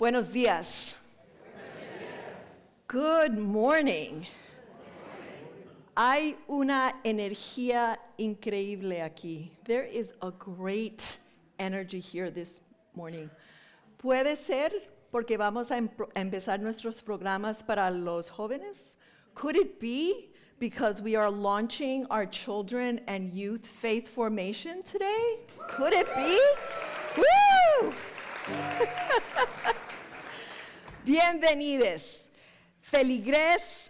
Buenos días. Good morning. Hay una energía increíble aquí. There is a great energy here this morning. Puede ser porque vamos a empezar nuestros programas para los jóvenes? Could it be because we are launching our children and youth faith formation today? Could it be? Woo! Bienvenidos, feligres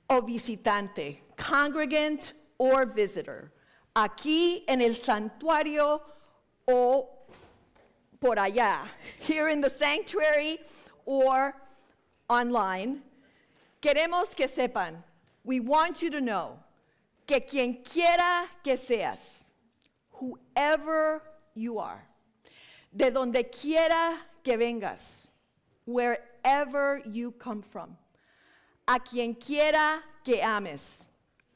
o visitante, congregant or visitor, aquí en el santuario o por allá, here in the sanctuary or online. Queremos que sepan, we want you to know, que quien quiera que seas, whoever you are, de donde quiera que vengas, wherever you come from, a quien quiera que ames,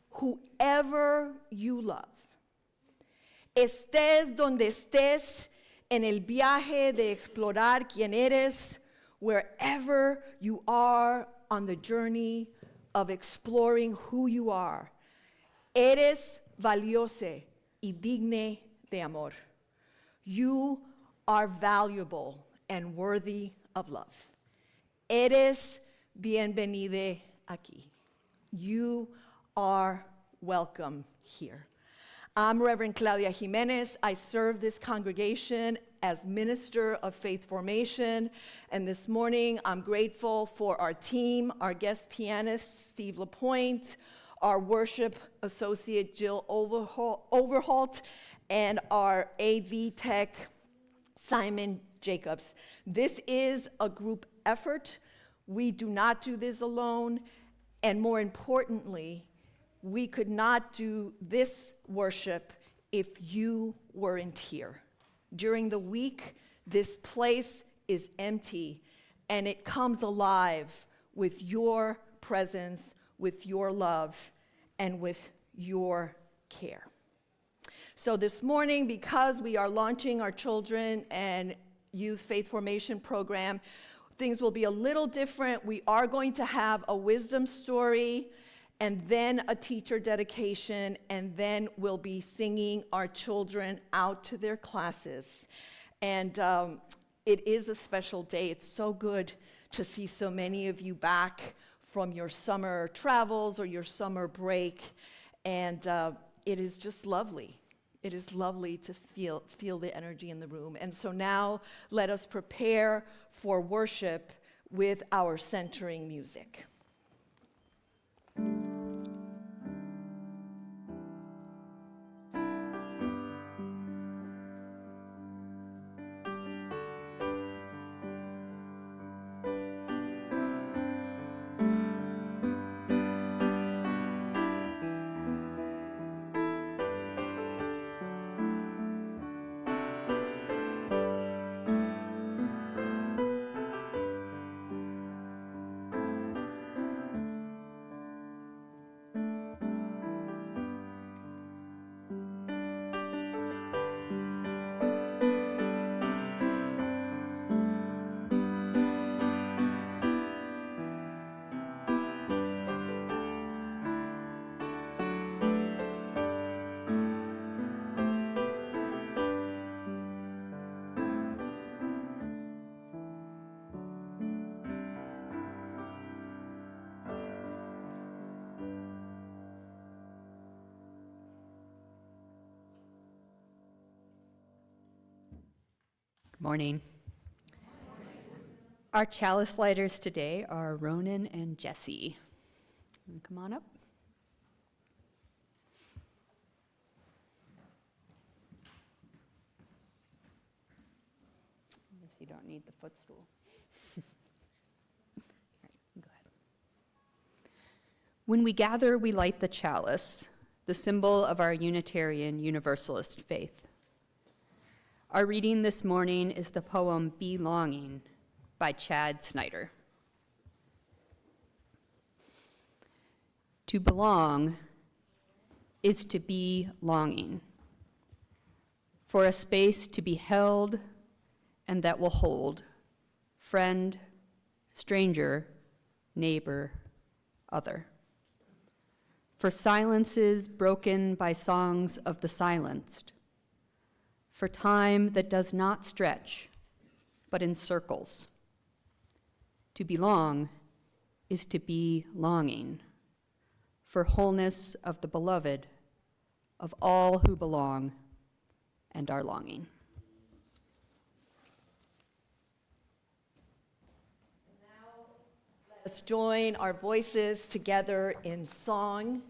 whoever you love, estés donde estés en el viaje de explorar quién eres, wherever you are on the journey of exploring who you are, eres valioso y digne de amor. You are valuable and worthy of love. Eres bienvenida aquí. You are welcome here. I'm Reverend Claudia Jiménez. I serve this congregation as Minister of Faith Formation. And this morning, I'm grateful for our team, our guest pianist, Steve Lapointe, our worship associate, Jill Overholt, and our AV tech, Simon Jacobs. This is a group effort. We do not do this alone. And more importantly, we could not do this worship if you weren't here. During the week, this place is empty, and it comes alive with your presence, with your love, and with your care. So this morning, because we are launching our children and youth faith formation program, things will be a little different. We are going to have a wisdom story, and then a teacher dedication, and then we'll be singing our children out to their classes. And it is a special day. It's so good to see so many of you back from your summer travels or your summer break, and it is just lovely. It is lovely to feel the energy in the room. And so now let us prepare for worship with our centering music. Morning. Our chalice lighters today are Ronan and Jesse. Come on up. I guess you don't need the footstool. All right, go ahead. When we gather, we light the chalice, the symbol of our Unitarian Universalist faith. Our reading this morning is the poem Belonging by Chad Snyder. To belong is to be longing, for a space to be held and that will hold friend, stranger, neighbor, other. For silences broken by songs of the silenced. For time that does not stretch, but encircles. To belong is to be longing. For wholeness of the beloved, of all who belong and are longing. Let's join our voices together in song,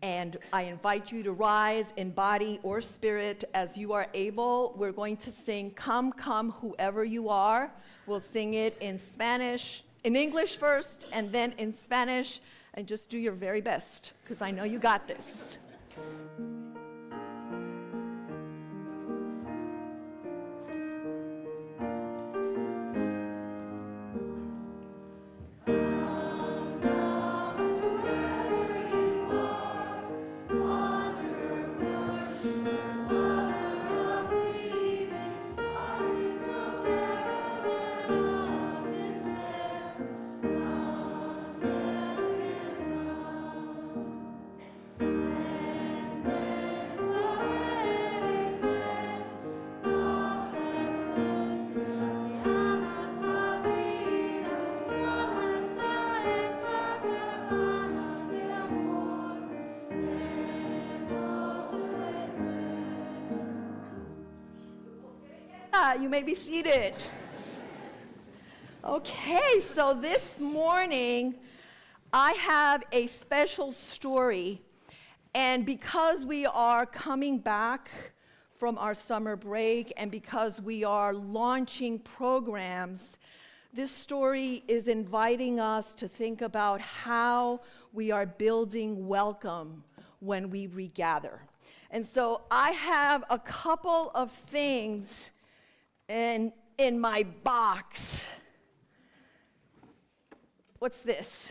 and I invite you to rise in body or spirit as you are able. We're going to sing Come, Come, Whoever You Are. We'll sing it in Spanish, in English first, and then in Spanish, and just do your very best, because I know you got this. You may be seated. Okay, so this morning I have a special story, and because we are coming back from our summer break and because we are launching programs, this story is inviting us to think about how we are building welcome when we regather. And so I have a couple of things in my box. What's this?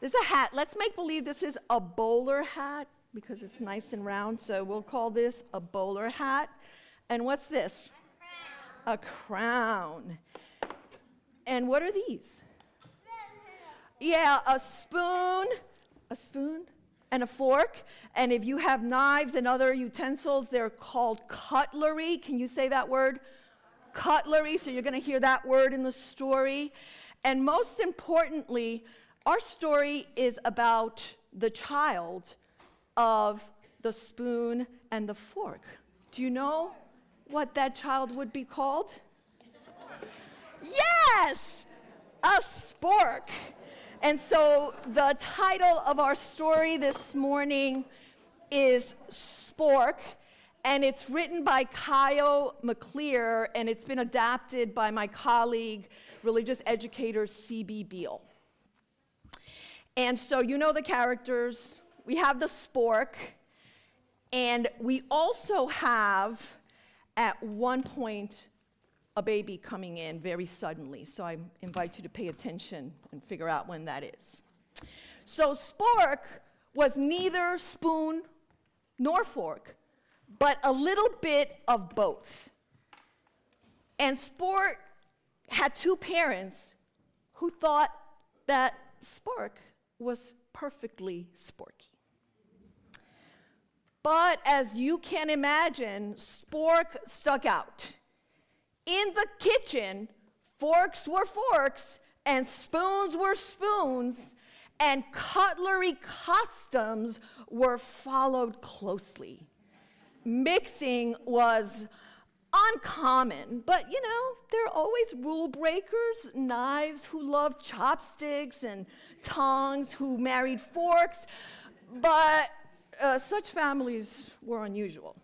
This is a hat. Let's make believe this is a bowler hat because it's nice and round, so we'll call this a bowler hat. And what's this? A crown. And what are these? Yeah, a spoon, and a fork. And if you have knives and other utensils, they're called cutlery. Can you say that word? Cutlery, so you're going to hear that word in the story. And most importantly, our story is about the child of the spoon and the fork. Do you know what that child would be called? Yes! A spork. And so the title of our story this morning is Spork. And it's written by Kyle McClear, and it's been adapted by my colleague, religious educator C.B. Beale. And so you know the characters. We have the spork, and we also have, at one point, a baby coming in very suddenly. So I invite you to pay attention and figure out when that is. So spork was neither spoon nor fork, but a little bit of both. And Sport had two parents who thought that Spork was perfectly sporky. But as you can imagine, Spork stuck out. In the kitchen, forks were forks, and spoons were spoons, and cutlery customs were followed closely. Mixing was uncommon, but you know, there are always rule breakers, knives who loved chopsticks, and tongs who married forks, but such families were unusual.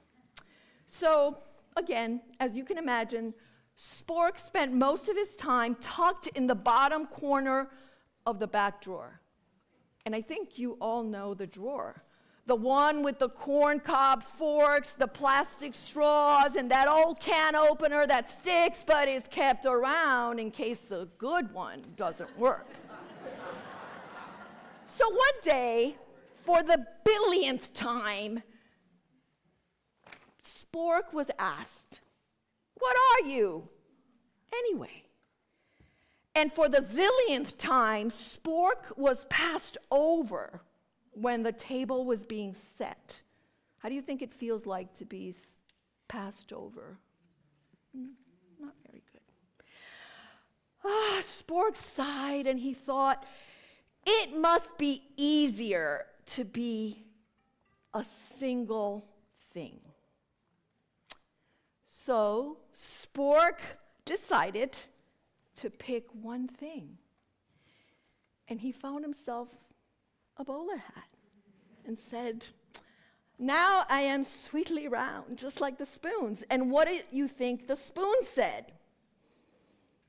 So again, as you can imagine, Spork spent most of his time tucked in the bottom corner of the back drawer. And I think you all know the drawer. The one with the corncob forks, the plastic straws, and that old can opener that sticks but is kept around in case the good one doesn't work. So one day, for the billionth time, Spork was asked, "What are you, anyway?" And for the zillionth time, Spork was passed over when the table was being set. How do you think it feels like to be passed over? Not very good. Spork sighed and he thought, it must be easier to be a single thing. So Spork decided to pick one thing. And he found himself a bowler hat and said, now I am sweetly round, just like the spoons. And what did you think the spoon said?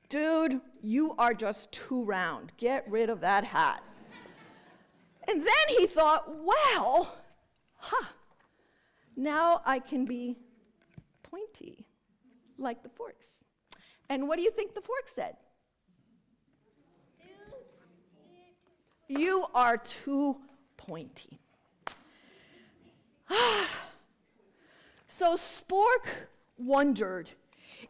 Dude, you are just too round. Get rid of that hat. And then he thought, well, now I can be pointy, like the forks. And what do you think the fork said? You are too pointy. So Spork wondered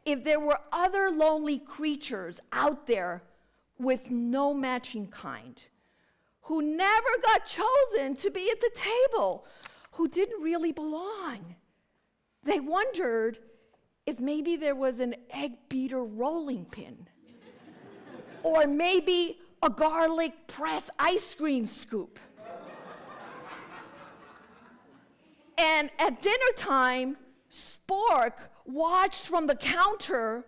if there were other lonely creatures out there with no matching kind, who never got chosen to be at the table, who didn't really belong. They wondered if maybe there was an egg beater rolling pin, or maybe a garlic press ice cream scoop. And at dinner time, Spork watched from the counter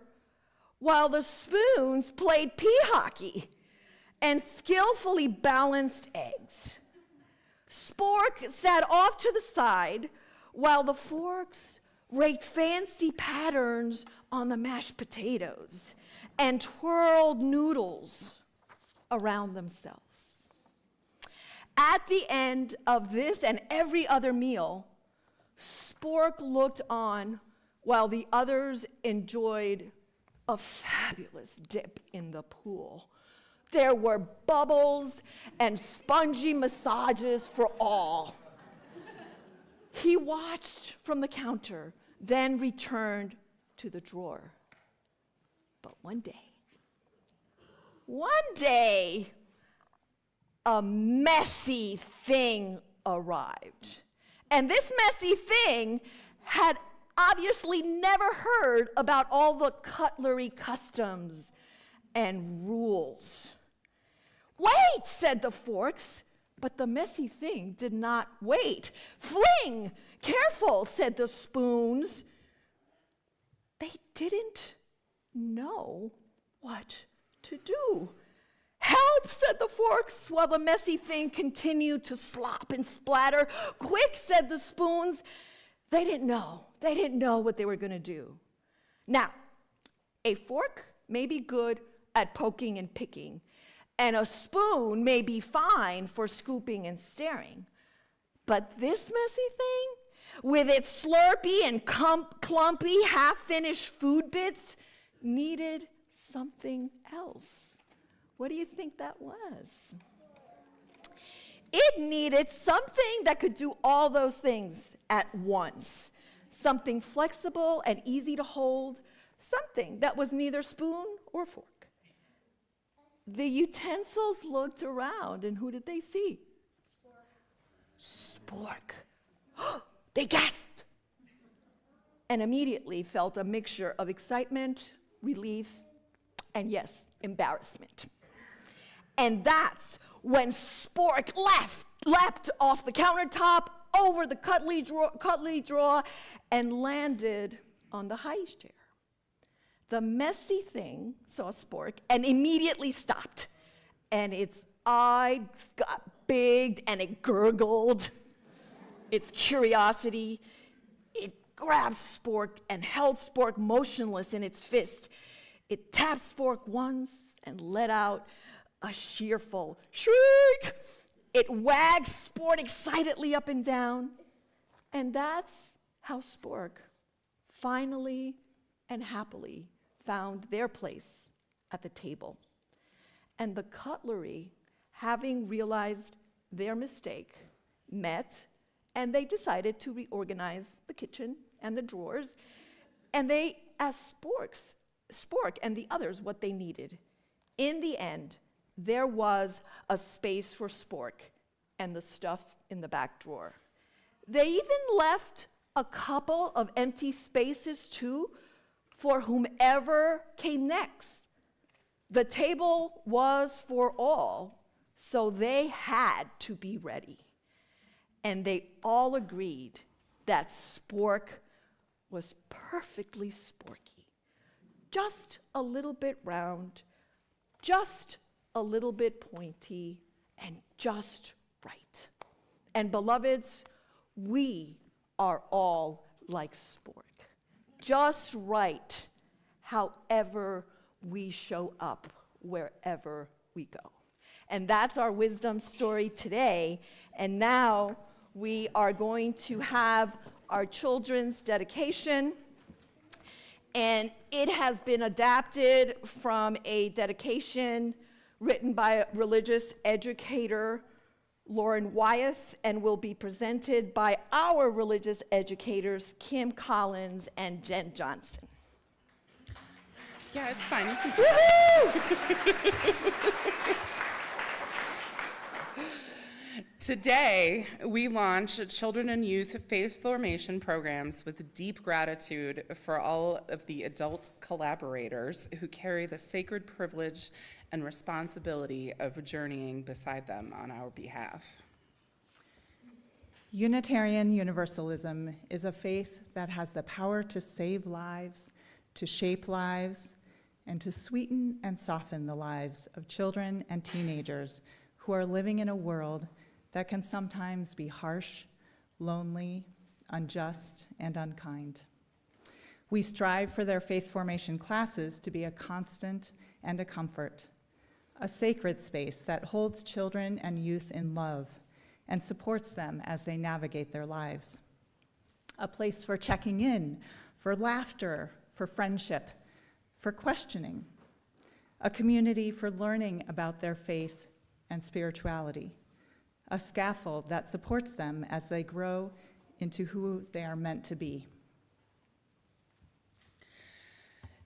while the spoons played pea hockey and skillfully balanced eggs. Spork sat off to the side while the forks raked fancy patterns on the mashed potatoes and twirled noodles around themselves. At the end of this and every other meal, Spork looked on while the others enjoyed a fabulous dip in the pool. There were bubbles and spongy massages for all. He watched from the counter, then returned to the drawer. But one day, a messy thing arrived. And this messy thing had obviously never heard about all the cutlery customs and rules. Wait, said the forks, but the messy thing did not wait. Fling! Careful, said the spoons. They didn't know what to do. Help, said the forks, while the messy thing continued to slop and splatter. Quick, said the spoons. They didn't know. They didn't know what they were going to do. Now, a fork may be good at poking and picking, and a spoon may be fine for scooping and stirring. But this messy thing, with its slurpy and clumpy, half-finished food bits, needed something else. What do you think that was? It needed something that could do all those things at once. Something flexible and easy to hold, something that was neither spoon or fork. The utensils looked around, and who did they see? Spork. They gasped, and immediately felt a mixture of excitement, relief, and yes, embarrassment. And that's when Spork leapt off the countertop, over the cutlery drawer, and landed on the high chair. The messy thing saw Spork and immediately stopped, and its eyes got big and it gurgled. Its curiosity, it grabbed Spork and held Spork motionless in its fist. It tapped Spork once and let out a cheerful shriek. It wagged Spork excitedly up and down. And that's how Spork finally and happily found their place at the table. And the cutlery, having realized their mistake, met, and they decided to reorganize the kitchen and the drawers. And they asked Spork and the others what they needed. In the end, there was a space for Spork and the stuff in the back drawer. They even left a couple of empty spaces too for whomever came next. The table was for all, so they had to be ready. And they all agreed that Spork was perfectly sporky, just a little bit round, just a little bit pointy, and just right. And beloveds, we are all like Spork, just right, however we show up, wherever we go. And that's our wisdom story today. And now we are going to have our children's dedication. And it has been adapted from a dedication written by a religious educator, Lauren Wyeth, and will be presented by our religious educators, Kim Collins and Jen Johnson. Yeah, it's fine. You can do it. Today, we launch children and youth faith formation programs with deep gratitude for all of the adult collaborators who carry the sacred privilege and responsibility of journeying beside them on our behalf. Unitarian Universalism is a faith that has the power to save lives, to shape lives, and to sweeten and soften the lives of children and teenagers who are living in a world that can sometimes be harsh, lonely, unjust, and unkind. We strive for their faith formation classes to be a constant and a comfort, a sacred space that holds children and youth in love and supports them as they navigate their lives. A place for checking in, for laughter, for friendship, for questioning. A community for learning about their faith and spirituality. A scaffold that supports them as they grow into who they are meant to be.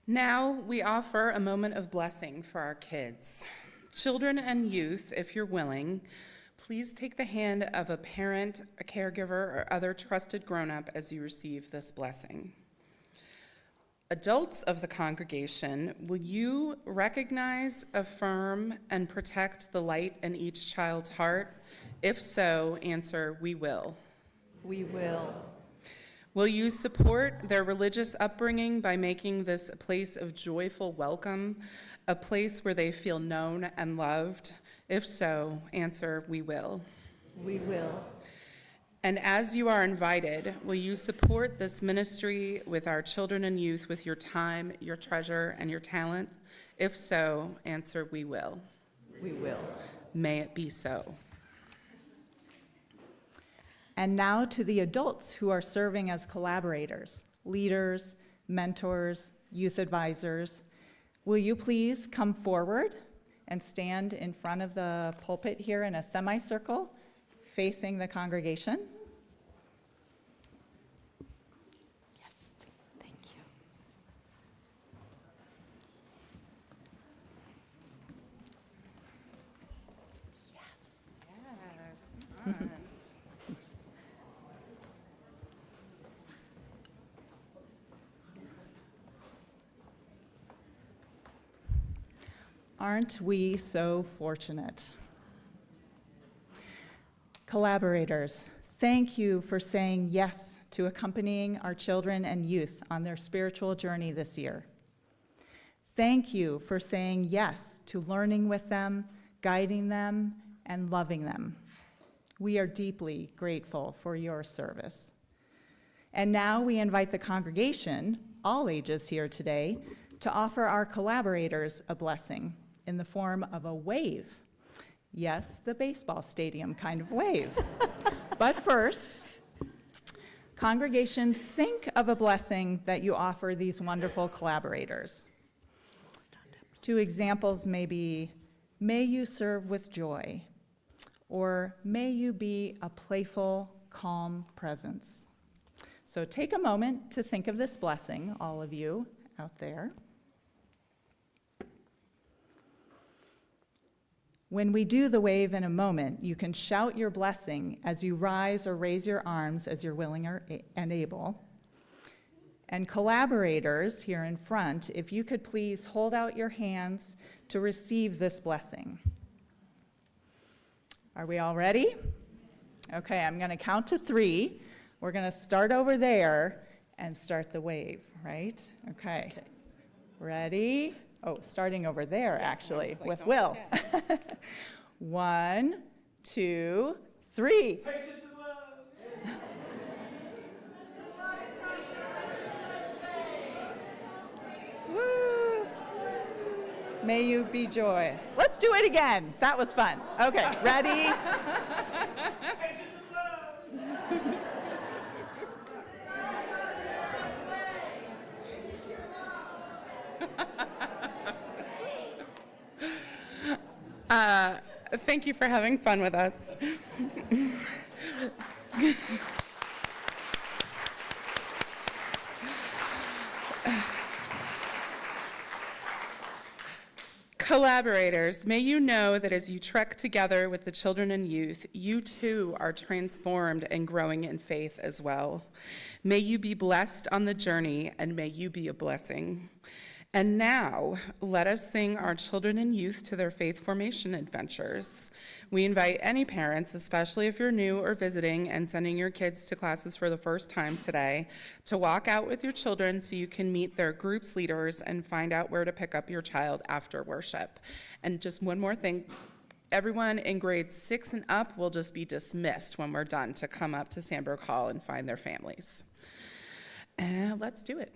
Now we offer a moment of blessing for our kids. Children and youth, if you're willing, please take the hand of a parent, a caregiver, or other trusted grown-up as you receive this blessing. Adults of the congregation, will you recognize, affirm, and protect the light in each child's heart? If so, answer, we will. We will. Will you support their religious upbringing by making this a place of joyful welcome, a place where they feel known and loved? If so, answer, we will. We will. And as you are invited, will you support this ministry with our children and youth with your time, your treasure, and your talent? If so, answer, we will. We will. May it be so. And now to the adults who are serving as collaborators, leaders, mentors, youth advisors. Will you please come forward and stand in front of the pulpit here in a semicircle facing the congregation? Yes, thank you. Yes, come on. Aren't we so fortunate? Collaborators, thank you for saying yes to accompanying our children and youth on their spiritual journey this year. Thank you for saying yes to learning with them, guiding them, and loving them. We are deeply grateful for your service. And now we invite the congregation, all ages here today, to offer our collaborators a blessing in the form of a wave. Yes, the baseball stadium kind of wave. But first, congregation, think of a blessing that you offer these wonderful collaborators. Two examples may be, may you serve with joy, or may you be a playful, calm presence. So take a moment to think of this blessing, all of you out there. When we do the wave in a moment, you can shout your blessing as you rise or raise your arms as you're willing and able. And collaborators here in front, if you could please hold out your hands to receive this blessing. Are we all ready? Okay, I'm going to count to 3. We're going to start over there and start the wave, right? Okay. Ready? Oh, starting over there, actually, with Will. 1, 2, 3. Patience and love. Woo! May you be joy. Let's do it again. That was fun. Okay, ready? Patience and love. Thank you for having fun with us. Collaborators, may you know that as you trek together with the children and youth, you too are transformed and growing in faith as well. May you be blessed on the journey, and may you be a blessing. And now, let us sing our children and youth to their faith formation adventures. We invite any parents, especially if you're new or visiting and sending your kids to classes for the first time today, to walk out with your children so you can meet their group's leaders and find out where to pick up your child after worship. And just one more thing, everyone in grades 6 and up will just be dismissed when we're done to come up to Sandberg Hall and find their families. And let's do it.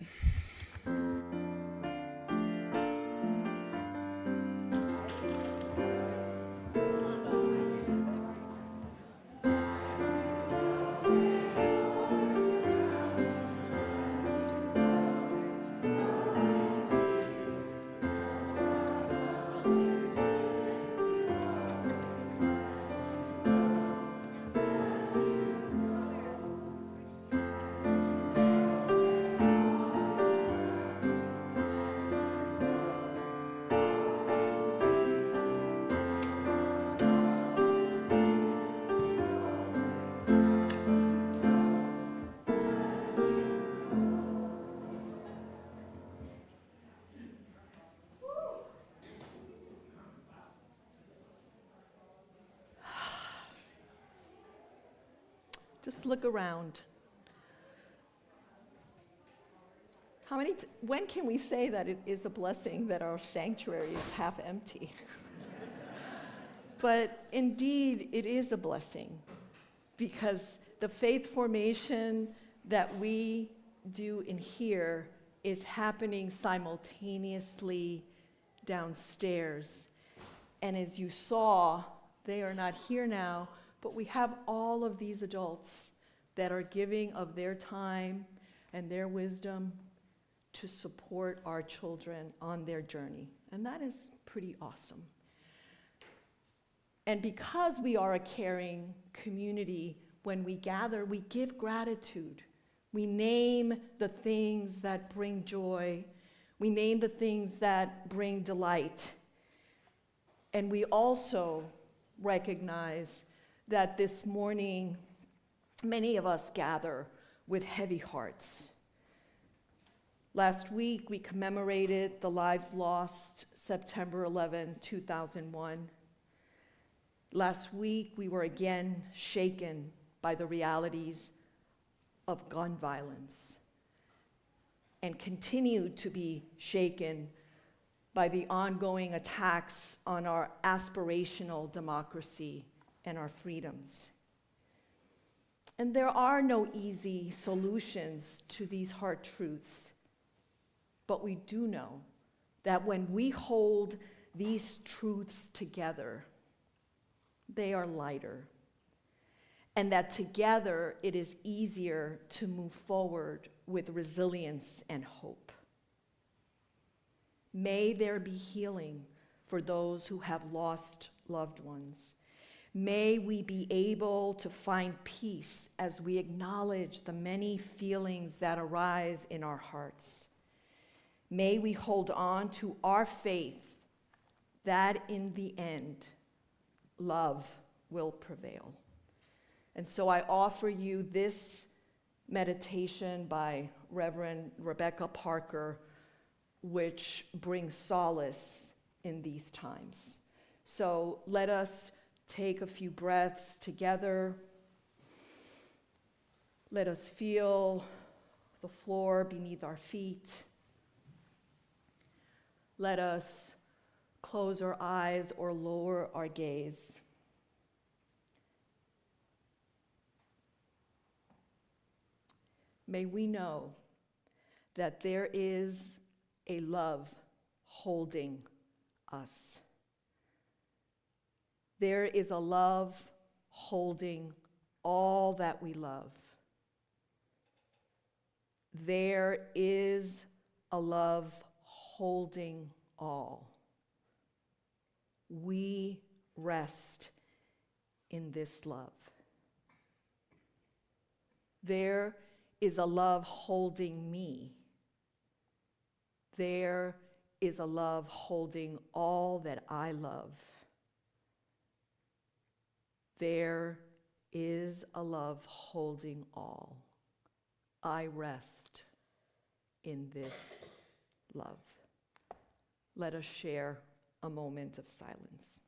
Just look around. When can we say that it is a blessing that our sanctuary is half empty? But indeed, it is a blessing, because the faith formation that we do in here is happening simultaneously downstairs. And as you saw, they are not here now, but we have all of these adults that are giving of their time and their wisdom to support our children on their journey. And that is pretty awesome. And because we are a caring community, when we gather, we give gratitude. We name the things that bring joy. We name the things that bring delight. And we also recognize that this morning, many of us gather with heavy hearts. Last week, we commemorated the lives lost September 11, 2001. Last week, we were again shaken by the realities of gun violence and continue to be shaken by the ongoing attacks on our aspirational democracy and our freedoms. And there are no easy solutions to these hard truths, but we do know that when we hold these truths together, they are lighter, and that together it is easier to move forward with resilience and hope. May there be healing for those who have lost loved ones. May we be able to find peace as we acknowledge the many feelings that arise in our hearts. May we hold on to our faith that in the end, love will prevail. And so I offer you this meditation by Reverend Rebecca Parker, which brings solace in these times. So let us take a few breaths together. Let us feel the floor beneath our feet. Let us close our eyes or lower our gaze. May we know that there is a love holding us. There is a love holding all that we love. There is a love holding all. We rest in this love. There is a love holding me. There is a love holding all that I love. There is a love holding all. I rest in this love. Let us share a moment of silence.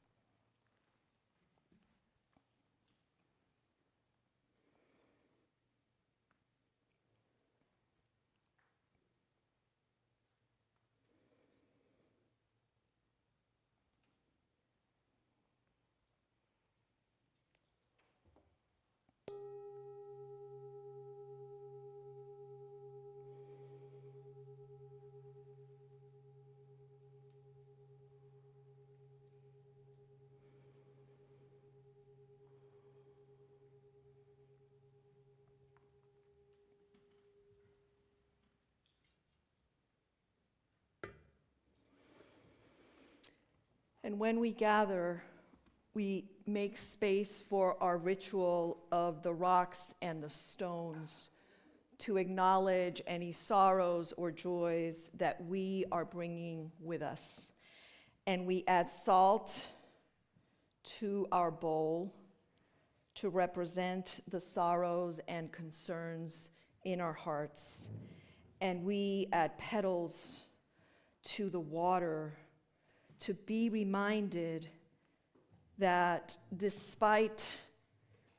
And when we gather, we make space for our ritual of the rocks and the stones to acknowledge any sorrows or joys that we are bringing with us. And we add salt to our bowl to represent the sorrows and concerns in our hearts. And we add petals to the water to be reminded that despite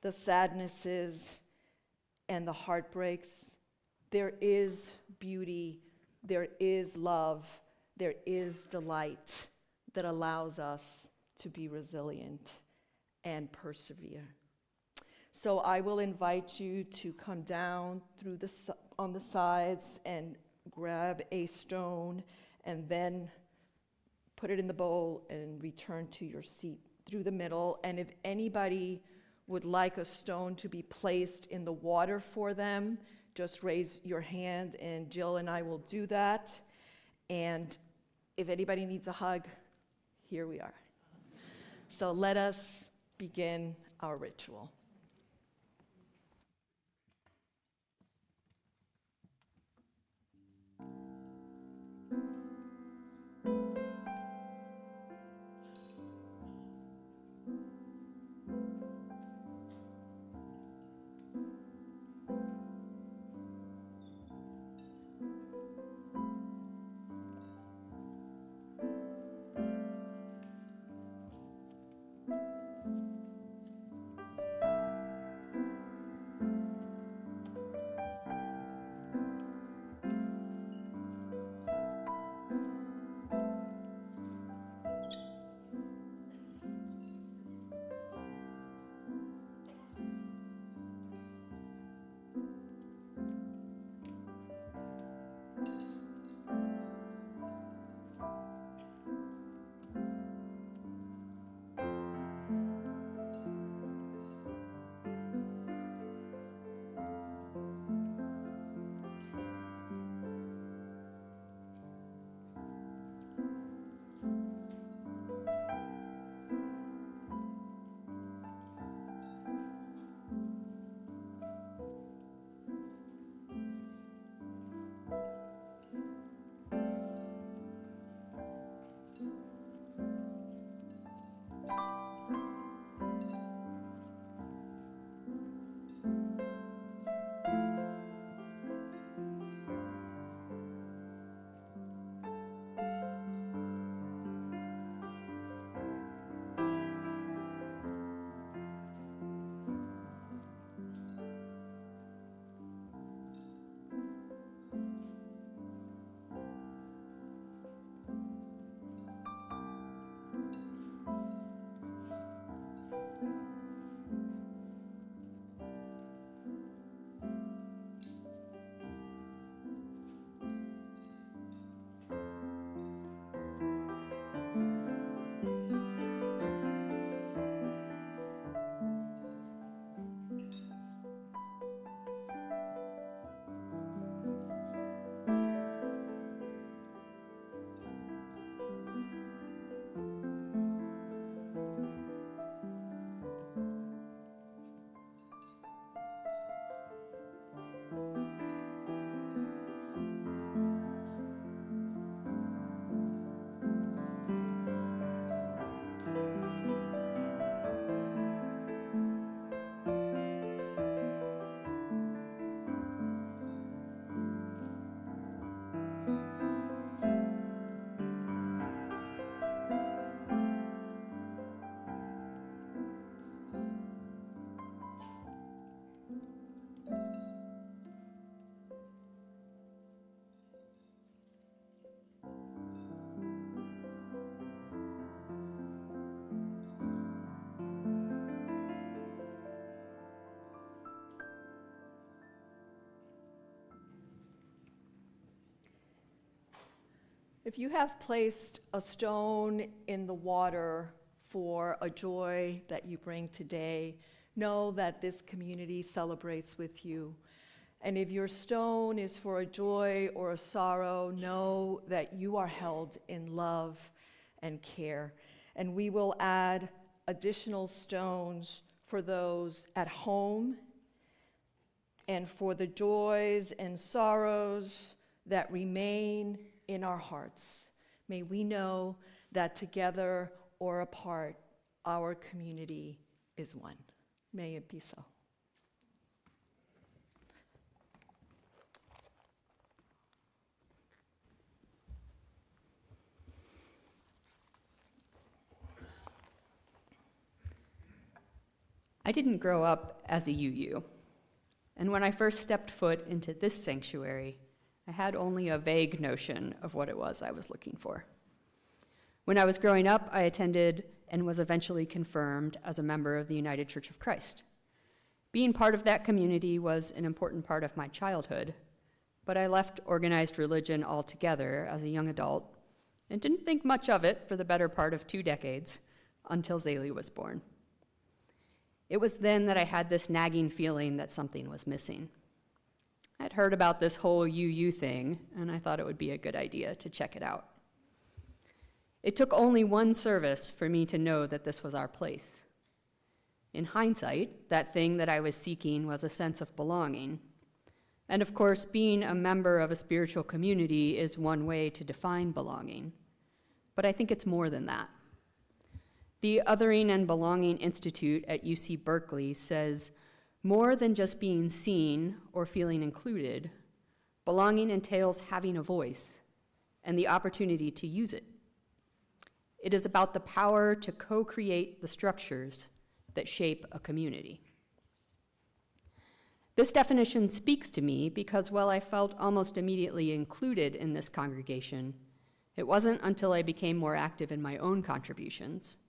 the sadnesses and the heartbreaks, there is beauty, there is love, there is delight that allows us to be resilient and persevere. So I will invite you to come down through on the sides and grab a stone and then put it in the bowl and return to your seat through the middle. And if anybody would like a stone to be placed in the water for them, just raise your hand and Jill and I will do that. And if anybody needs a hug, here we are. So let us begin our ritual. If you have placed a stone in the water for a joy that you bring today, know that this community celebrates with you. And if your stone is for a joy or a sorrow, know that you are held in love and care. And we will add additional stones for those at home and for the joys and sorrows that remain in our hearts. May we know that together or apart, our community is one. May it be so. I didn't grow up as a UU, and when I first stepped foot into this sanctuary, I had only a vague notion of what it was I was looking for. When I was growing up, I attended and was eventually confirmed as a member of the United Church of Christ. Being part of that community was an important part of my childhood, but I left organized religion altogether as a young adult and didn't think much of it for the better part of 2 decades until Zaylee was born. It was then that I had this nagging feeling that something was missing. I'd heard about this whole UU thing, and I thought it would be a good idea to check it out. It took only one service for me to know that this was our place. In hindsight, that thing that I was seeking was a sense of belonging. And of course, being a member of a spiritual community is one way to define belonging. But I think it's more than that. The Othering and Belonging Institute at UC Berkeley says, more than just being seen or feeling included, belonging entails having a voice and the opportunity to use it. It is about the power to co-create the structures that shape a community. This definition speaks to me because while I felt almost immediately included in this congregation, it wasn't until I became more active in my own contributions,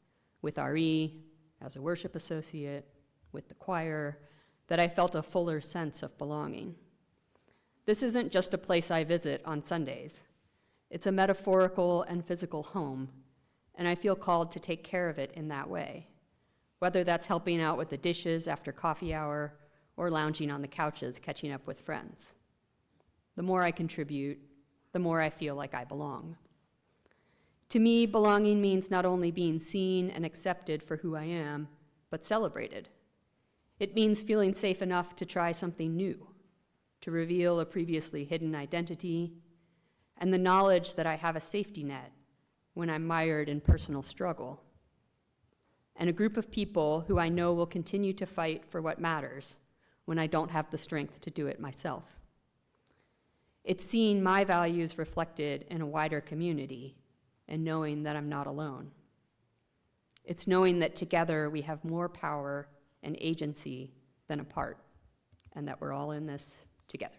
with RE, as a worship associate, with the choir, that I felt a fuller sense of belonging. This isn't just a place I visit on Sundays. It's a metaphorical and physical home, and I feel called to take care of it in that way, whether that's helping out with the dishes after coffee hour or lounging on the couches catching up with friends. The more I contribute, the more I feel like I belong. To me, belonging means not only being seen and accepted for who I am, but celebrated. It means feeling safe enough to try something new, to reveal a previously hidden identity, and the knowledge that I have a safety net when I'm mired in personal struggle, and a group of people who I know will continue to fight for what matters when I don't have the strength to do it myself. It's seeing my values reflected in a wider community and knowing that I'm not alone. It's knowing that together we have more power and agency than apart, and that we're all in this together.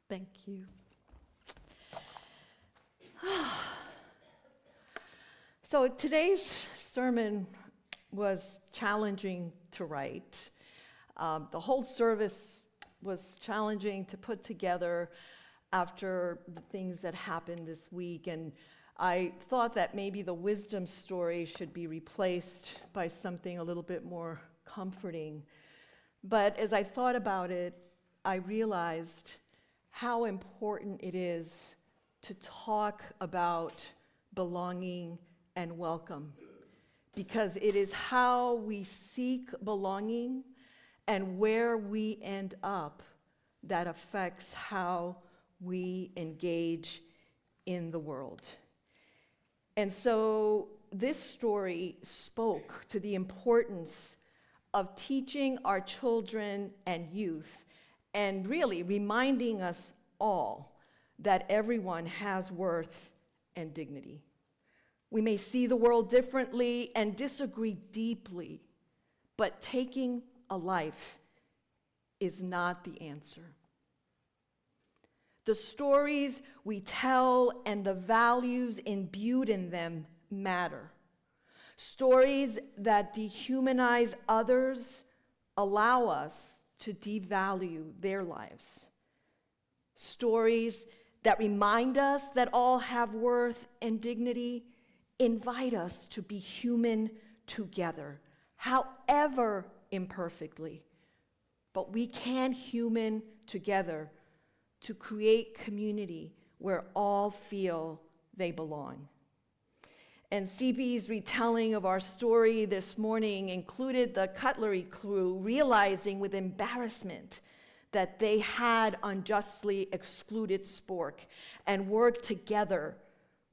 Thank you. So today's sermon was challenging to write. The whole service was challenging to put together after the things that happened this week. And I thought that maybe the wisdom story should be replaced by something a little bit more comforting. But as I thought about it, I realized how important it is to talk about belonging and welcome, because it is how we seek belonging and where we end up that affects how we engage in the world. And so this story spoke to the importance of teaching our children and youth, and really reminding us all that everyone has worth and dignity. We may see the world differently and disagree deeply, but taking a life is not the answer. The stories we tell and the values imbued in them matter. Stories that dehumanize others allow us to devalue their lives. Stories that remind us that all have worth and dignity invite us to be human together, however imperfectly. But we can human together to create community where all feel they belong. And CB's retelling of our story this morning included the cutlery crew realizing with embarrassment that they had unjustly excluded Spork and worked together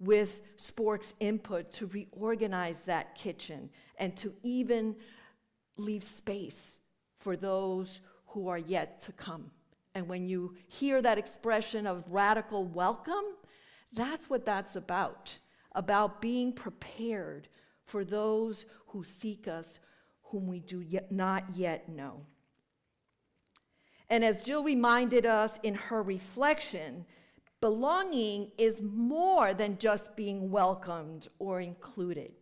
with Spork's input to reorganize that kitchen and to even leave space for those who are yet to come. And when you hear that expression of radical welcome, that's what that's about being prepared for those who seek us, whom we do not yet know. And as Jill reminded us in her reflection, belonging is more than just being welcomed or included.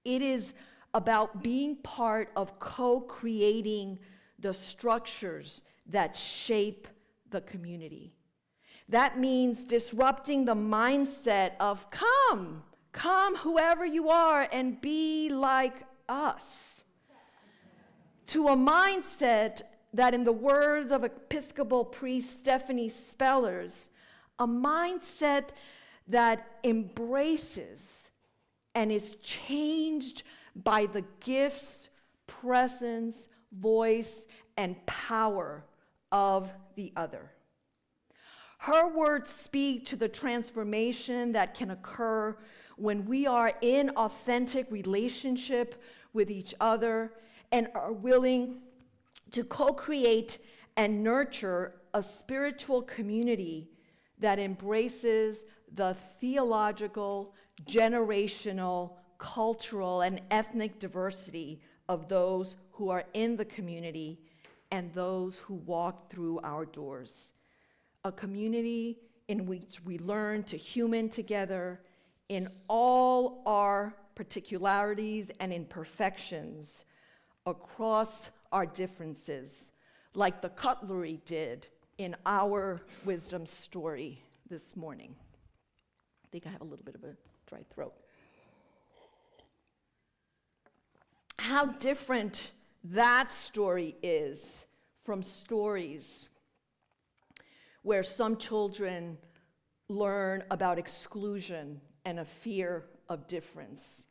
It is about being part of co-creating the structures that shape the community. That means disrupting the mindset of come whoever you are and be like us, to a mindset that, in the words of Episcopal priest Stephanie Spellers, a mindset that embraces and is changed by the gifts, presence, voice, and power of the other. Her words speak to the transformation that can occur when we are in authentic relationship with each other and are willing to co-create and nurture a spiritual community that embraces the theological, generational, cultural, and ethnic diversity of those who are in the community and those who walk through our doors. A community in which we learn to human together in all our particularities and imperfections across our differences, like the cutlery did in our wisdom story this morning. I think I have a little bit of a dry throat. How different that story is from stories where some children learn about exclusion and a fear of difference.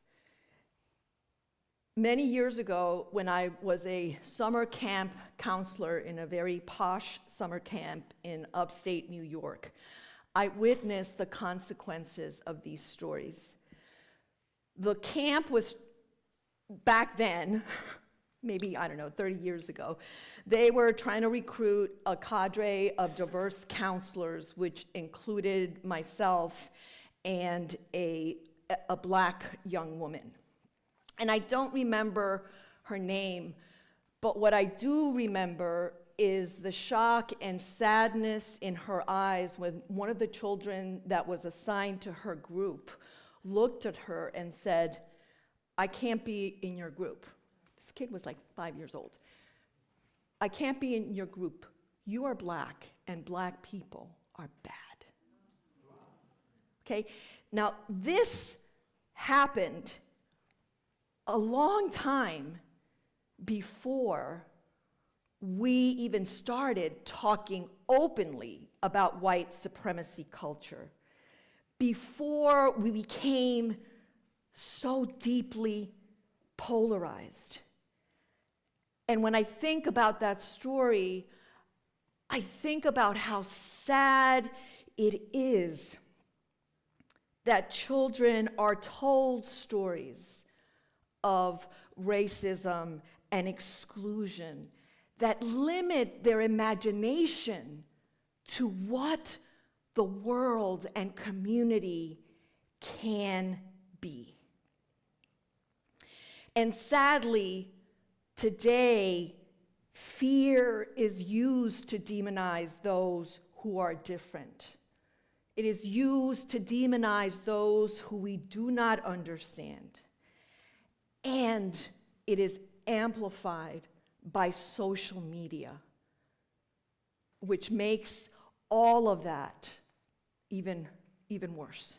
Many years ago, when I was a summer camp counselor in a very posh summer camp in upstate New York, I witnessed the consequences of these stories. The camp was, back then, maybe, 30 years ago, they were trying to recruit a cadre of diverse counselors, which included myself and a black young woman. And I don't remember her name, but what I do remember is the shock and sadness in her eyes when one of the children that was assigned to her group looked at her and said, "I can't be in your group." This kid was like 5 years old. "I can't be in your group. You are black, and black people are bad." Okay, now this happened a long time before we even started talking openly about white supremacy culture, before we became so deeply polarized. And when I think about that story, I think about how sad it is that children are told stories of racism and exclusion that limit their imagination to what the world and community can be. And sadly, today, fear is used to demonize those who are different. It is used to demonize those who we do not understand. And it is amplified by social media, which makes all of that even worse.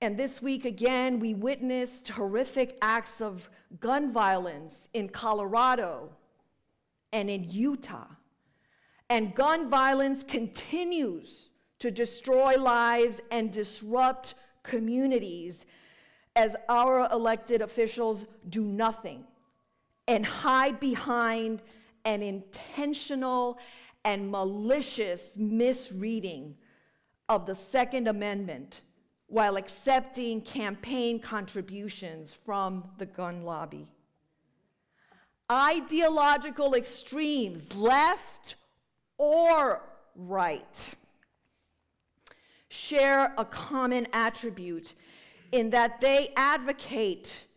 And this week, again, we witnessed horrific acts of gun violence in Colorado and in Utah. And gun violence continues to destroy lives and disrupt communities as our elected officials do nothing and hide behind an intentional and malicious misreading of the Second Amendment while accepting campaign contributions from the gun lobby. Ideological extremes, left or right, share a common attribute in that they advocate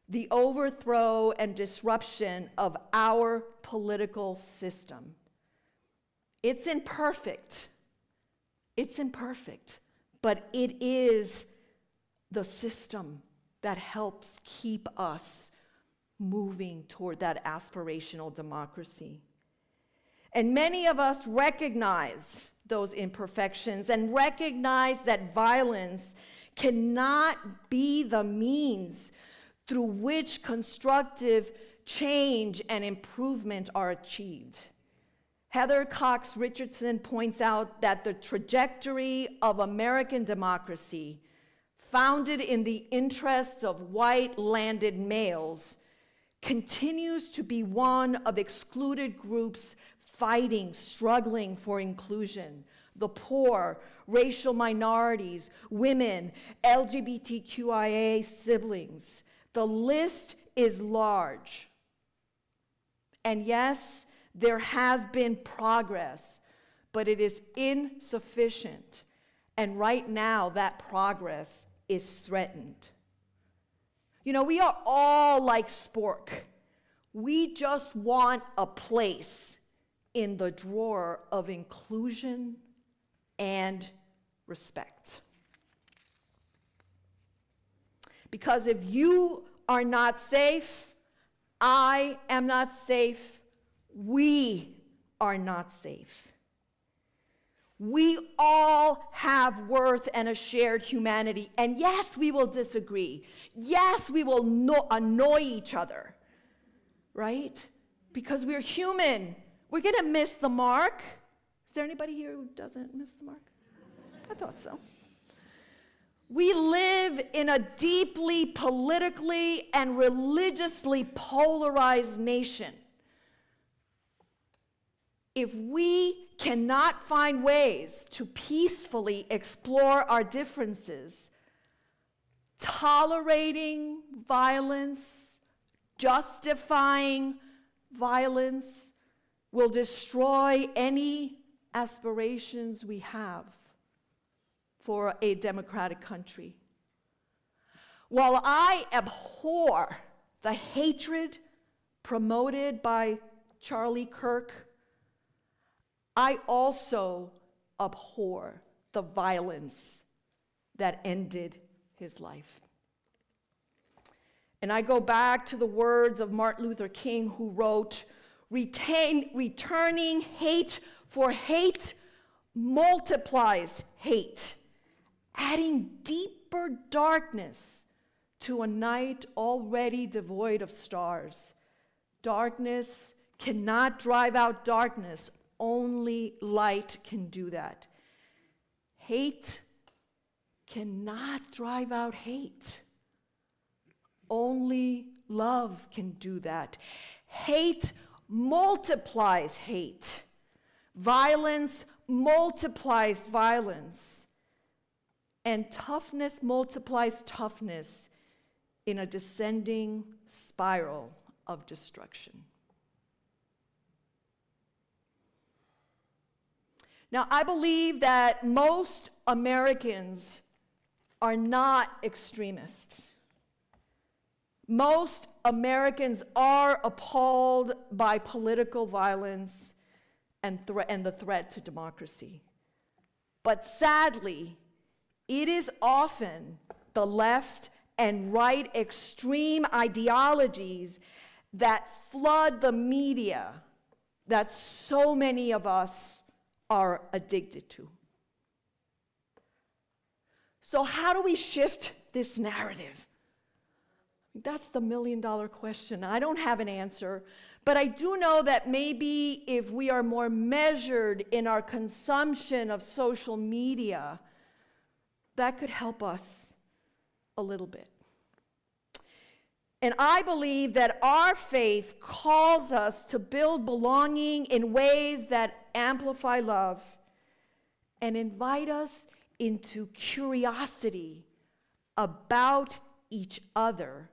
the overthrow and disruption of our political system. It's imperfect, but it is the system that helps keep us moving toward that aspirational democracy. And many of us recognize those imperfections and recognize that violence cannot be the means through which constructive change and improvement are achieved. Heather Cox Richardson points out that the trajectory of American democracy, founded in the interests of white landed males, continues to be one of excluded groups fighting, struggling for inclusion. The poor, racial minorities, women, LGBTQIA siblings. The list is large. And yes, there has been progress, but it is insufficient. And right now, that progress is threatened. You know, we are all like Spork. We just want a place in the drawer of inclusion and respect. Because if you are not safe, I am not safe, we are not safe. We all have worth and a shared humanity. And yes, we will disagree. Yes, we will annoy each other, right? Because we're human. We're going to miss the mark. Is there anybody here who doesn't miss the mark? I thought so. We live in a deeply politically and religiously polarized nation. If we cannot find ways to peacefully explore our differences, tolerating violence, justifying violence, will destroy any aspirations we have for a democratic country. While I abhor the hatred promoted by Charlie Kirk, I also abhor the violence that ended his life. And I go back to the words of Martin Luther King, who wrote, returning hate for hate multiplies hate, adding deeper darkness to a night already devoid of stars. Darkness cannot drive out darkness. Only light can do that. Hate cannot drive out hate. Only love can do that. Hate multiplies hate. Violence multiplies violence. And toughness multiplies toughness in a descending spiral of destruction. Now, I believe that most Americans are not extremists. Most Americans are appalled by political violence and the threat to democracy. But sadly, it is often the left and right extreme ideologies that flood the media that so many of us are addicted to. So how do we shift this narrative? That's the million-dollar question. I don't have an answer, but I do know that maybe if we are more measured in our consumption of social media, that could help us a little bit. And I believe that our faith calls us to build belonging in ways that amplify love and invite us into curiosity about each other,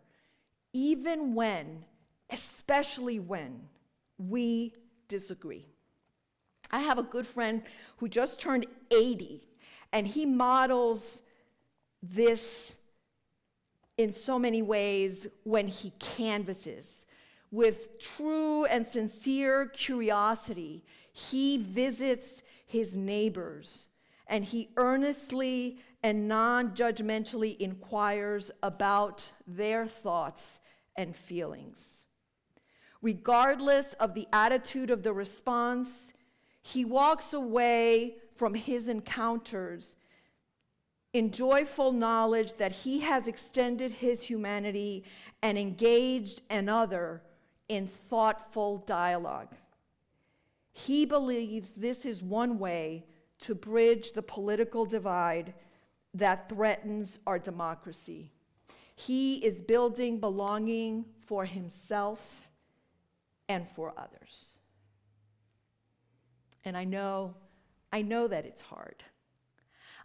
even when, especially when, we disagree. I have a good friend who just turned 80, and he models this in so many ways when he canvasses. With true and sincere curiosity, he visits his neighbors, and he earnestly and non-judgmentally inquires about their thoughts and feelings. Regardless of the attitude of the response, he walks away from his encounters in joyful knowledge that he has extended his humanity and engaged another in thoughtful dialogue. He believes this is one way to bridge the political divide that threatens our democracy. He is building belonging for himself and for others. And I know that it's hard.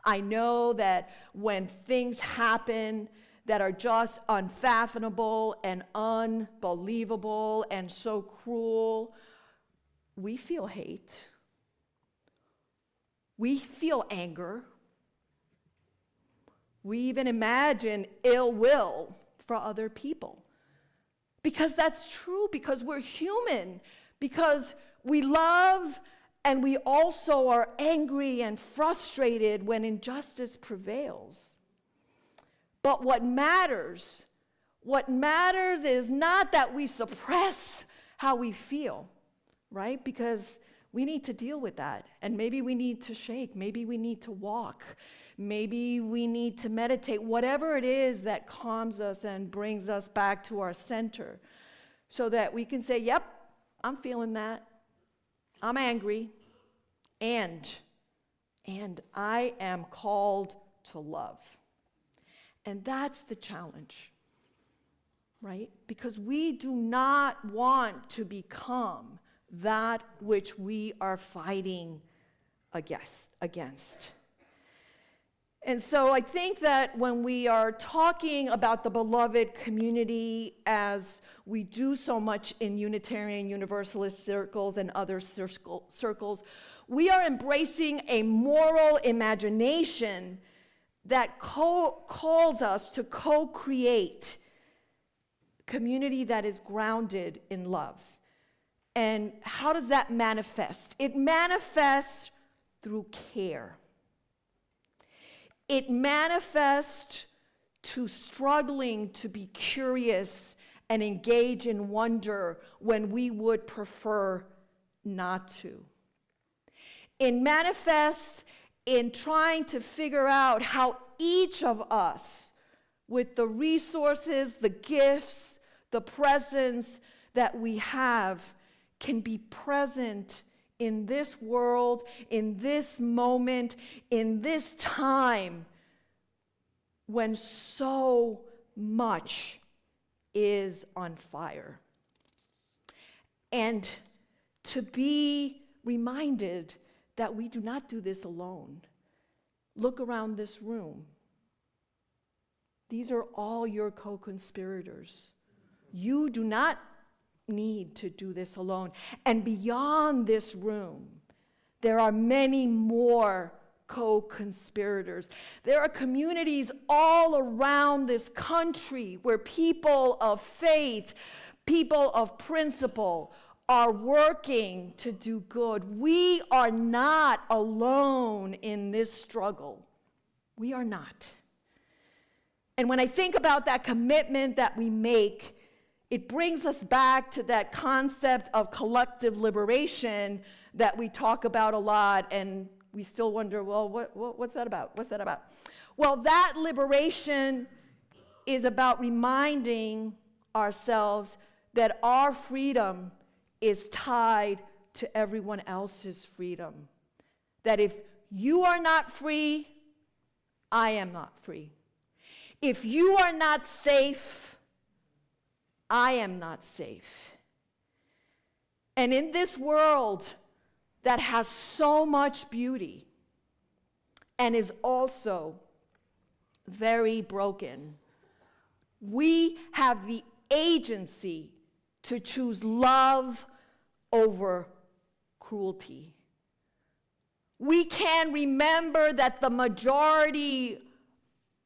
I know that when things happen that are just unfathomable and unbelievable and so cruel, we feel hate. We feel anger. We even imagine ill will for other people. Because that's true, because we're human, because we love and we also are angry and frustrated when injustice prevails. But what matters is not that we suppress how we feel, right? Because we need to deal with that. And maybe we need to shake, maybe we need to walk, maybe we need to meditate, whatever it is that calms us and brings us back to our center, so that we can say, yep, I'm feeling that. I'm angry, and I am called to love. And that's the challenge, right? Because we do not want to become that which we are fighting against. And so I think that when we are talking about the beloved community, as we do so much in Unitarian Universalist circles and other circles, we are embracing a moral imagination that calls us to co-create community that is grounded in love. And how does that manifest? It manifests through care. It manifests to struggling to be curious and engage in wonder when we would prefer not to. It manifests in trying to figure out how each of us, with the resources, the gifts, the presence that we have, can be present in this world, in this moment, in this time when so much is on fire. And to be reminded that we do not do this alone. Look around this room. These are all your co-conspirators. You do not need to do this alone. And beyond this room, there are many more co-conspirators. There are communities all around this country where people of faith, people of principle are working to do good. We are not alone in this struggle. We are not. And when I think about that commitment that we make, it brings us back to that concept of collective liberation that we talk about a lot, and we still wonder, well, what's that about? What's that about? Well, that liberation is about reminding ourselves that our freedom is tied to everyone else's freedom. That if you are not free, I am not free. If you are not safe, I am not safe. And in this world that has so much beauty and is also very broken, we have the agency to choose love over cruelty. We can remember that the majority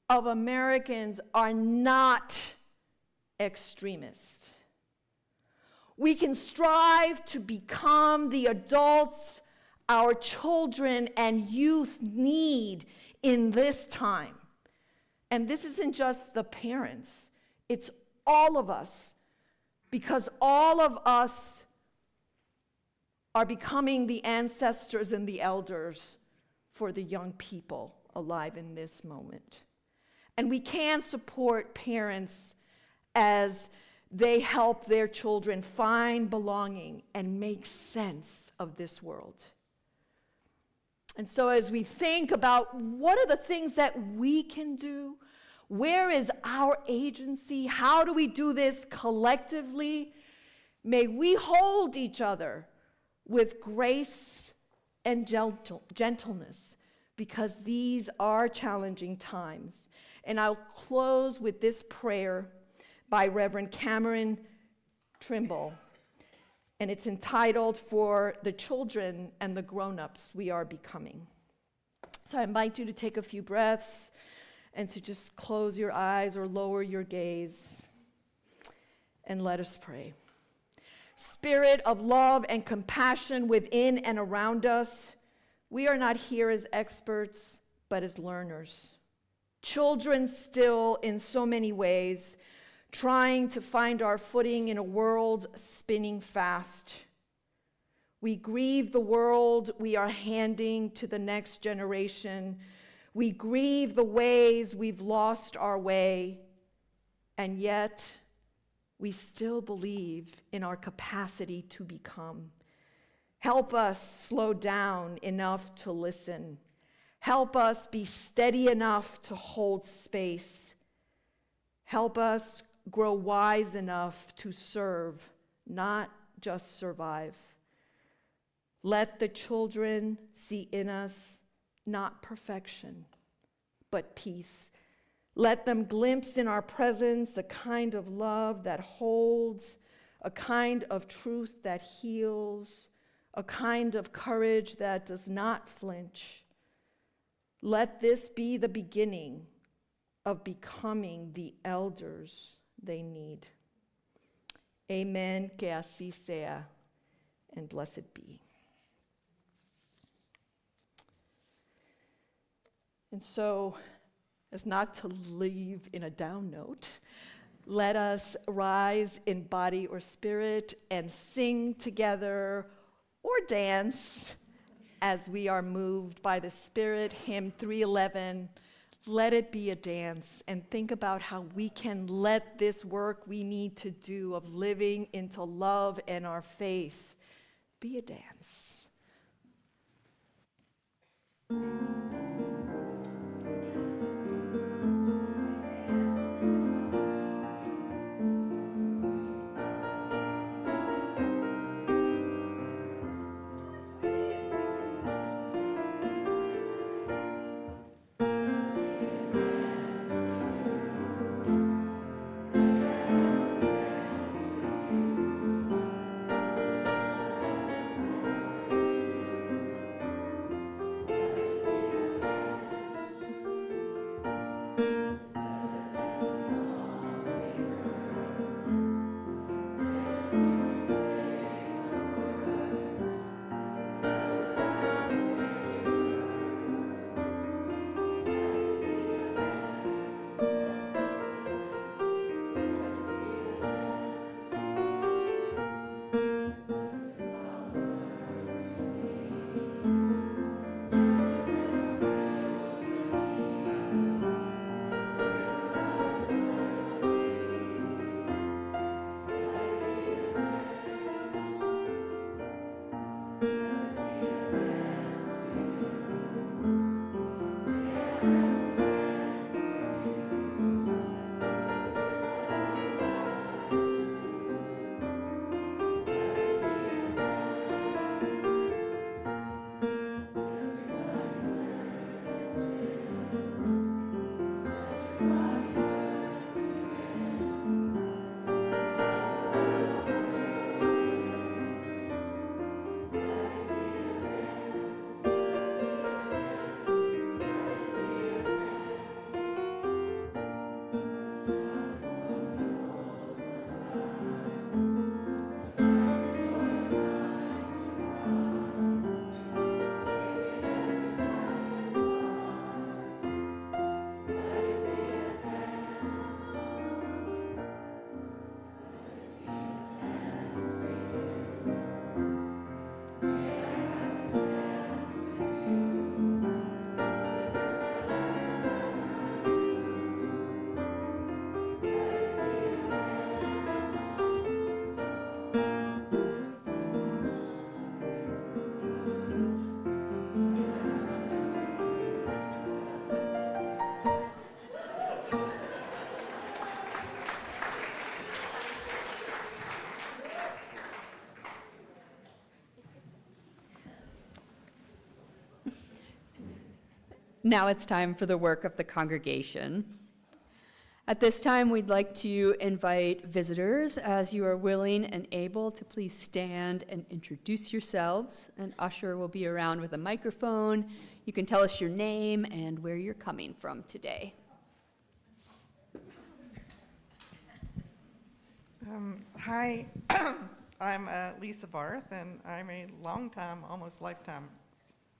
of Americans are not extremists. We can strive to become the adults our children and youth need in this time. And this isn't just the parents, it's all of us, because all of us are becoming the ancestors and the elders for the young people alive in this moment. And we can support parents as they help their children find belonging and make sense of this world. And so as we think about what are the things that we can do, where is our agency, how do we do this collectively, may we hold each other with grace and gentleness, because these are challenging times. And I'll close with this prayer by Reverend Cameron Trimble, and it's entitled "For the Children and the Grown-ups We Are Becoming." So I invite you to take a few breaths and to just close your eyes or lower your gaze, and let us pray. Spirit of love and compassion within and around us, we are not here as experts, but as learners. Children still, in so many ways, trying to find our footing in a world spinning fast. We grieve the world we are handing to the next generation. We grieve the ways we've lost our way, and yet we still believe in our capacity to become. Help us slow down enough to listen. Help us be steady enough to hold space. Help us grow wise enough to serve, not just survive. Let the children see in us not perfection, but peace. Let them glimpse in our presence a kind of love that holds, a kind of truth that heals, a kind of courage that does not flinch. Let this be the beginning of becoming the elders they need. Amen, que así sea. and blessed be. And so, as not to leave in a down note, let us rise in body or spirit and sing together or dance as we are moved by the Spirit. Hymn 311, let it be a dance, and think about how we can let this work we need to do of living into love and our faith be a dance. Now it's time for the work of the congregation. At this time, we'd like to invite visitors, as you are willing and able, to please stand and introduce yourselves. An usher will be around with a microphone. You can tell us your name and where you're coming from today. Hi, I'm Lisa Barth, and I'm a longtime, almost lifetime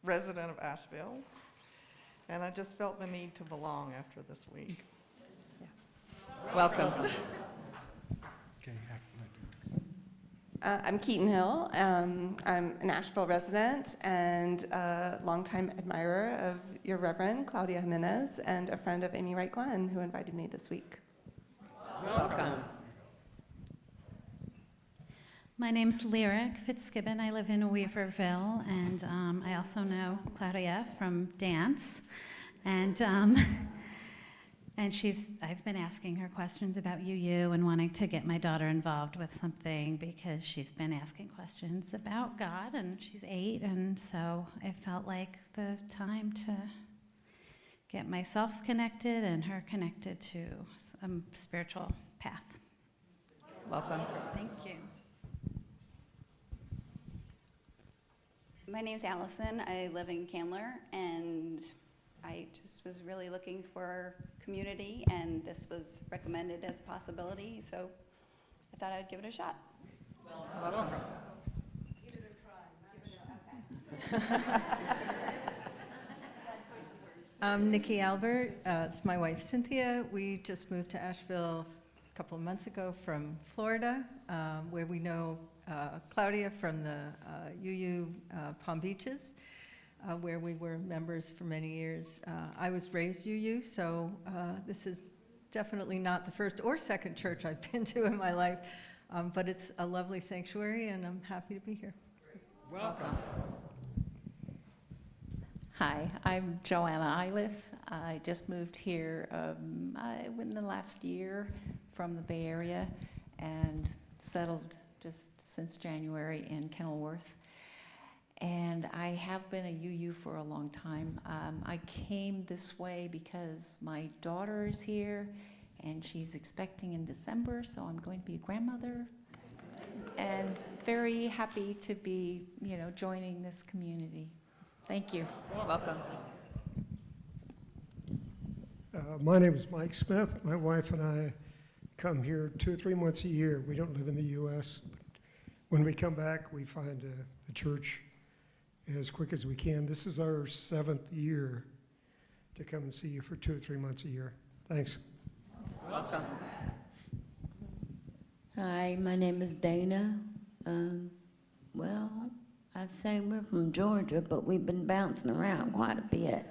resident of Asheville. And I just felt the need to belong after this week. Welcome. I'm Keaton Hill. I'm an Asheville resident and a longtime admirer of your Reverend Claudia Jiménez and a friend of Amy Wright Glenn, who invited me this week. Welcome. My name's Lyric Fitzgibbon. I live in Weaverville, and I also know Claudia from dance. And I've been asking her questions about UU and wanting to get my daughter involved with something because she's been asking questions about God, and she's 8, and so it felt like the time to get myself connected and her connected to some spiritual path. Welcome. Thank you. My name's Allison. I live in Candler, and I just was really looking for community, and this was recommended as a possibility, so I thought I'd give it a shot. Welcome. I'm Nikki Albert. It's my wife Cynthia. We just moved to Asheville a couple of months ago from Florida, where we know Claudia from the UU Palm Beaches, where we were members for many years. I was raised UU, so this is definitely not the first or second church I've been to in my life, but it's a lovely sanctuary, and I'm happy to be here. Welcome. Hi, I'm Joanna Iliff. I just moved here in the last year from the Bay Area and settled just since January in Kenilworth. And I have been a UU for a long time. I came this way because my daughter is here and she's expecting in December, so I'm going to be a grandmother. And very happy to be, joining this community. Thank you. Welcome. My name is Mike Smith. My wife and I come here 2 or 3 months a year. We don't live in the U.S. But when we come back, we find the church as quick as we can. This is our 7th year to come and see you for 2 or 3 months a year. Thanks. Welcome. Hi, my name is Dana. I'd say we're from Georgia, but we've been bouncing around quite a bit.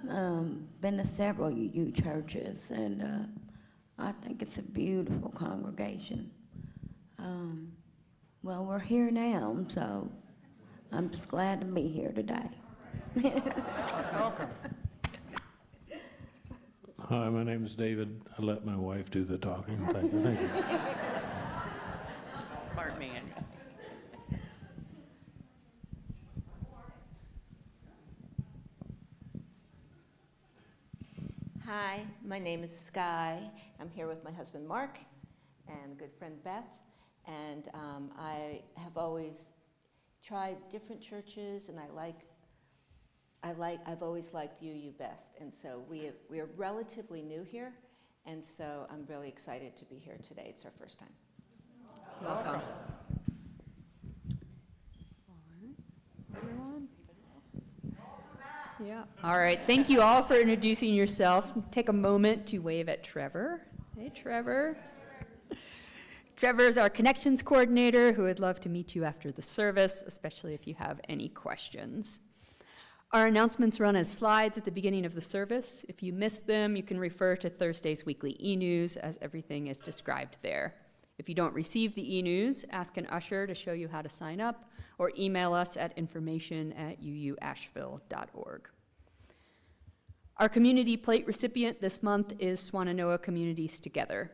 Been to several UU churches, and I think it's a beautiful congregation. We're here now, so I'm just glad to be here today. Welcome. Hi, my name is David. I let my wife do the talking. Thank you. Thank you. Smart man. Hi, my name is Sky. I'm here with my husband Mark and a good friend Beth. And I have always tried different churches, and I've always liked UU best. And so we are relatively new here, and so I'm really excited to be here today. It's our first time. Welcome. Yeah. All right. Thank you all for introducing yourself. Take a moment to wave at Trevor. Hey, Trevor. Trevor is our connections coordinator who would love to meet you after the service, especially if you have any questions. Our announcements run as slides at the beginning of the service. If you missed them, you can refer to Thursday's weekly e-news, as everything is described there. If you don't receive the e-news, ask an usher to show you how to sign up, or email us at information@uuasheville.org. Our community plate recipient this month is Swannanoa Communities Together.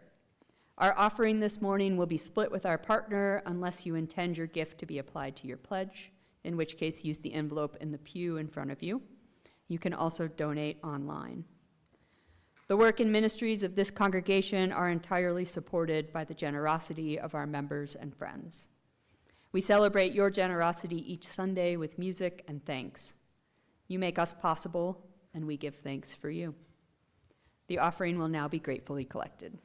Our offering this morning will be split with our partner unless you intend your gift to be applied to your pledge, in which case use the envelope in the pew in front of you. You can also donate online. The work and ministries of this congregation are entirely supported by the generosity of our members and friends. We celebrate your generosity each Sunday with music and thanks. You make us possible, and we give thanks for you. The offering will now be gratefully collected.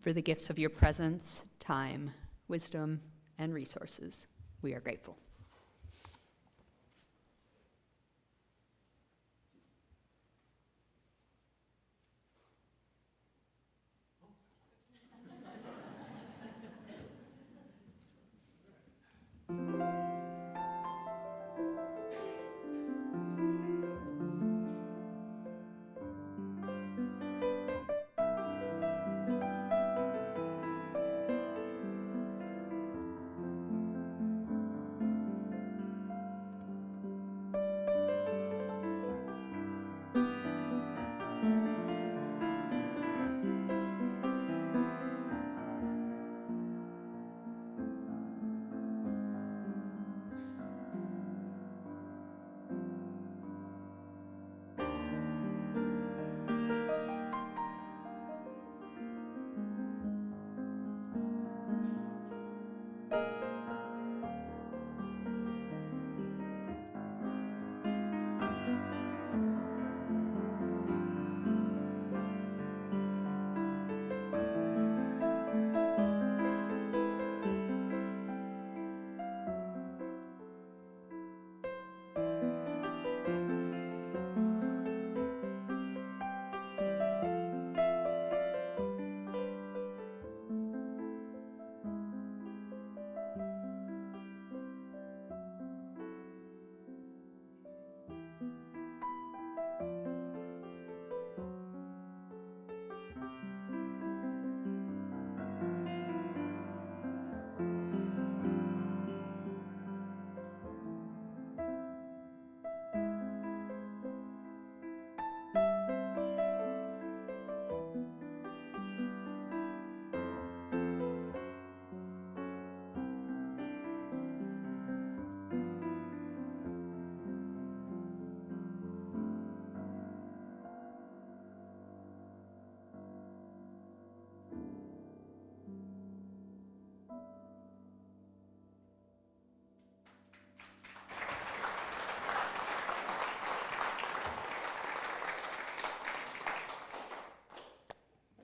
for the gifts of your presence, time, wisdom, and resources. We are grateful.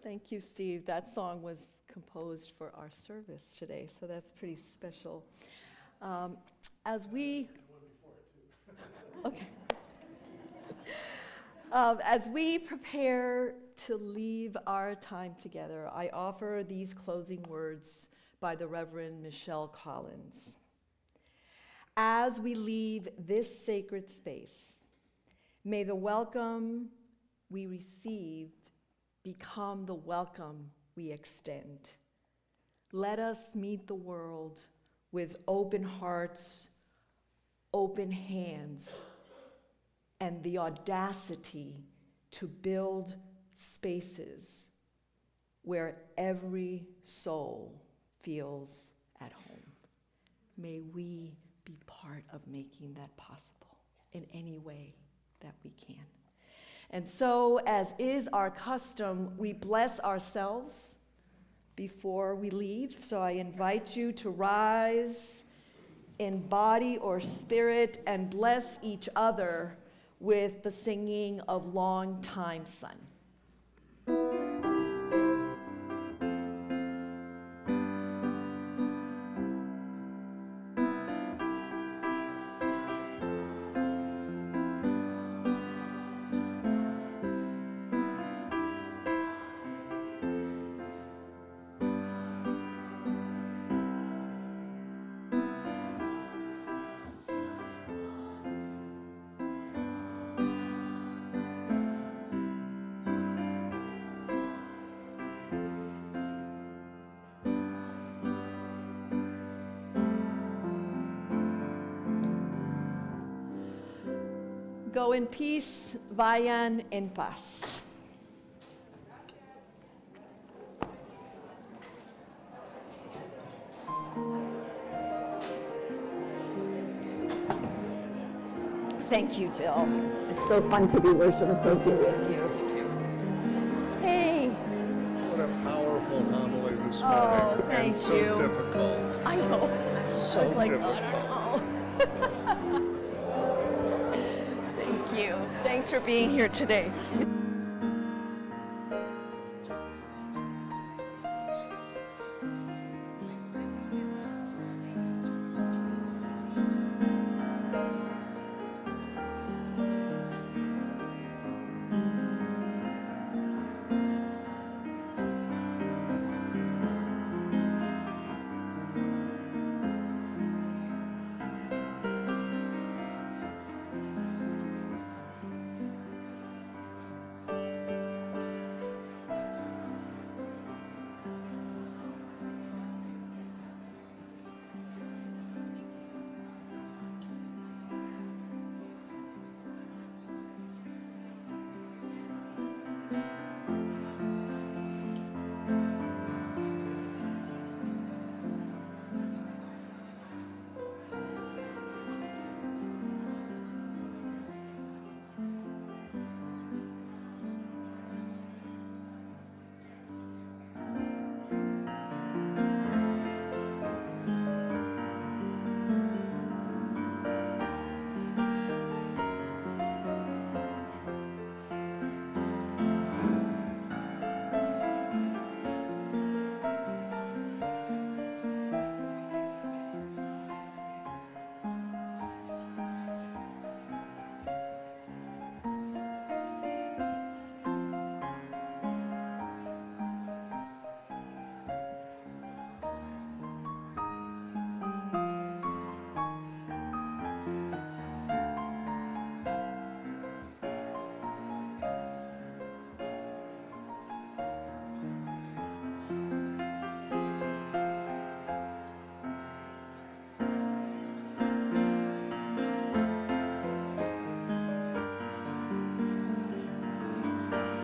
Thank you, Steve. That song was composed for our service today, so that's pretty special. As we prepare to leave our time together, I offer these closing words by the Reverend Michelle Collins. As we leave this sacred space, may the welcome we received become the welcome we extend. Let us meet the world with open hearts, open hands, and the audacity to build spaces where every soul feels at home. May we be part of making that possible in any way that we can. And so, as is our custom, we bless ourselves before we leave. So I invite you to rise in body or spirit and bless each other with the singing of Long Time Son. Go in peace, vayan en paz. Thank you, Jill. It's so fun to be worship associate with you. Hey. What a powerful homily this morning. Oh, thank and so you. difficult. I know. So I was like, difficult. I don't know. Thank you. Thanks for being here today.